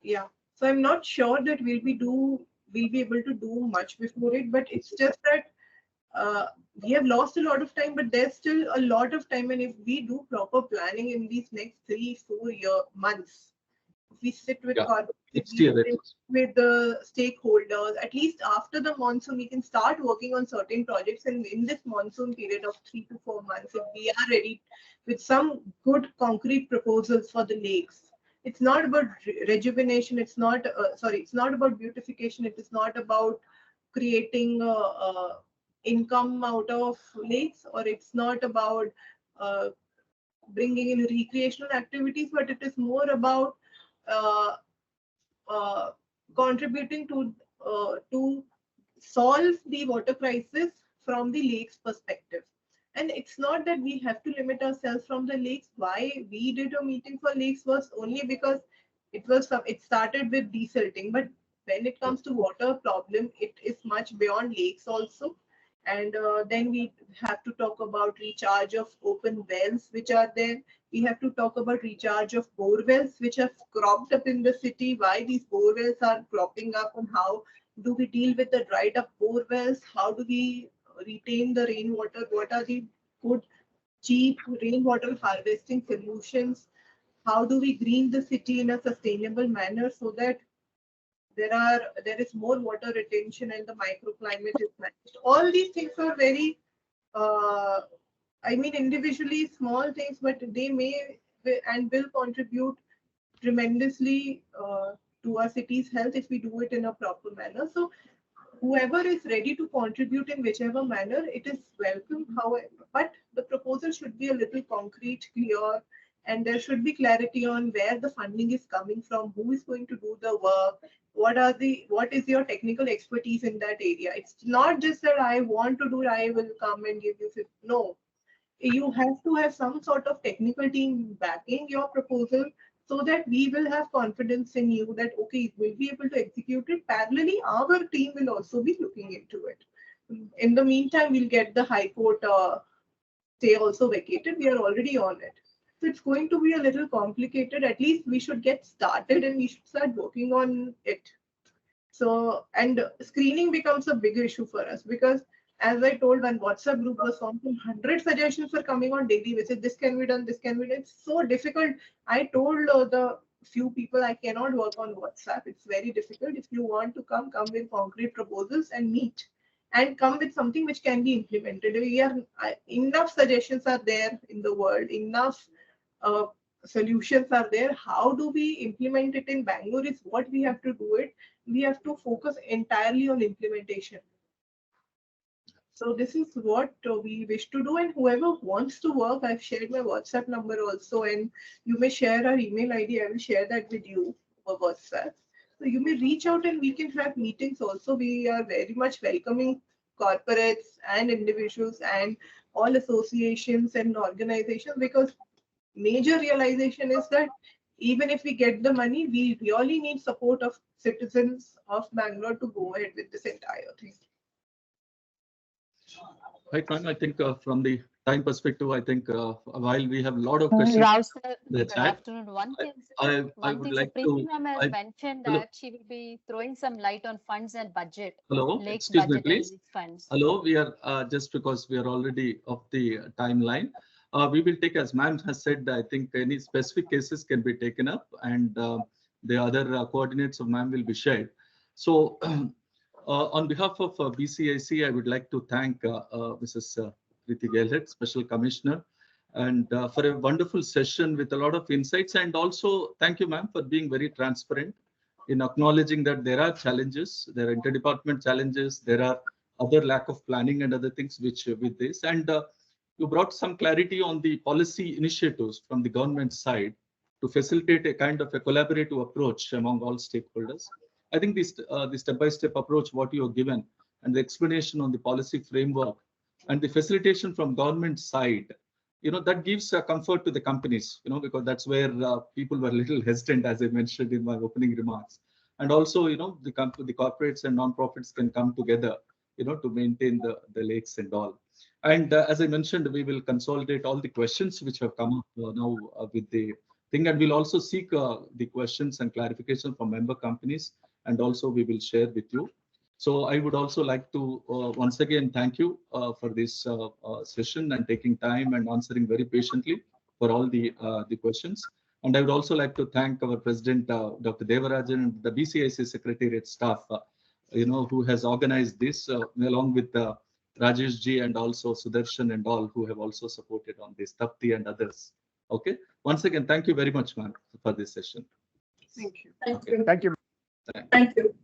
E: Yeah. So I'm not sure that we'll be able to do much before it, but it's just that we have lost a lot of time, but there's still a lot of time. And if we do proper planning in these next 3-4 months, if we sit with with the stakeholders, at least after the monsoon, we can start working on certain projects. And in this monsoon period of 3 to 4 months, if we are ready with some good concrete proposals for the lakes, it's not about rejuvenation. It's not it's not about beautification. It is not about creating income out of lakes, or it's not about bringing in recreational activities, but it is more about contributing to solve the water crisis from the lakes perspective. And it's not that we have to limit ourselves from the lakes. Why we did a meeting for lakes was only because it started with desilting. But when it comes to water problem, it is much beyond lakes also. And then we have to talk about recharge of open wells which are there. We have to talk about recharge of bore wells which have cropped up in the city. Why these bore wells are cropping up, and how do we deal with the dried up bore wells? How do we retain the rainwater? What are the good, cheap rainwater harvesting solutions? How do we green the city in a sustainable manner so that there is more water retention and the microclimate is managed? All these things are very, individually small things, but they may and will contribute tremendously to our city's health if we do it in a proper manner. So whoever is ready to contribute in whichever manner, it is welcome. However, but the proposal should be a little concrete, clear, and there should be clarity on where the funding is coming from, who is going to do the work, what is your technical expertise in that area. It's not just that I want to do it, I will come and give you 50. No, you have to have some sort of technical team backing your proposal, so that we will have confidence in you that, okay, we'll be able to execute it. Parallelly, our team will also be looking into it. In the meantime, we'll get the High Court stay also vacated. We are already on it. So it's going to be a little complicated. At least we should get started and we should start working on it. So, and screening becomes a big issue for us because, as I told, when WhatsApp group was formed, 100 suggestions were coming on daily basis. This can be done, this can be done. It's so difficult. I told the few people I cannot work on WhatsApp. It's very difficult. If you want to come with concrete proposals and meet and come with something which can be implemented. Enough suggestions are there in the world, enough solutions are there. How do we implement it in Bangalore is what we have to do it. We have to focus entirely on implementation. So this is what we wish to do, and whoever wants to work, I've shared my WhatsApp number also, and you may share our email ID. I will share that with you over WhatsApp. So you may reach out and we can have meetings also. We are very much welcoming corporates and individuals and all associations and organizations, because major realization is that even if we get the money, we really need support of citizens of Bangalore to go ahead with this entire thing.
C: Right, ma'am. I think from the time perspective, I think while we have a lot of questions,
M: Rao sir, good
C: chat,
M: afternoon. One thing,
C: I would like
M: Preeti
C: to.
M: ma'am has mentioned that she will be throwing some light on funds and budget.
C: Hello,
M: Lakes
C: excuse me,
M: budget
C: please.
M: and funds.
C: Hello, we are just because we are already off the timeline. We will take, as ma'am has said, I think any specific cases can be taken up, and the other coordinates of ma'am will be shared. So, on behalf of BCIC, I would like to thank Mrs. Preeti Gehlot, Special Commissioner, and for a wonderful session with a lot of insights. And also, thank you, ma'am, for being very transparent in acknowledging that there are challenges, there are interdepartment challenges, there are other lack of planning and other things which with this. And you brought some clarity on the policy initiatives from the government side to facilitate a kind of a collaborative approach among all stakeholders. I think this the step-by-step approach, what you have given, and the explanation on the policy framework and the facilitation from government side, that gives comfort to the companies, because that's where people were a little hesitant, as I mentioned in my opening remarks. And also, the corporates and non-profits can come together, to maintain the lakes and all. And as I mentioned, we will consolidate all the questions which have come up now with the thing, and we'll also seek the questions and clarification from member companies, and also we will share with you. So I would also like to once again thank you for this session and taking time and answering very patiently for all the questions. And I would also like to thank our President, Dr. Devarajan, and the BCIC Secretariat staff, who has organized this along with Rajesh ji and also Sudarshan and all who have also supported on this, Tapti and others. Okay. Once again, thank you very much, ma'am, for this session.
E: Thank you.
A: Thank you.
B: Thank you.
A: Thank you.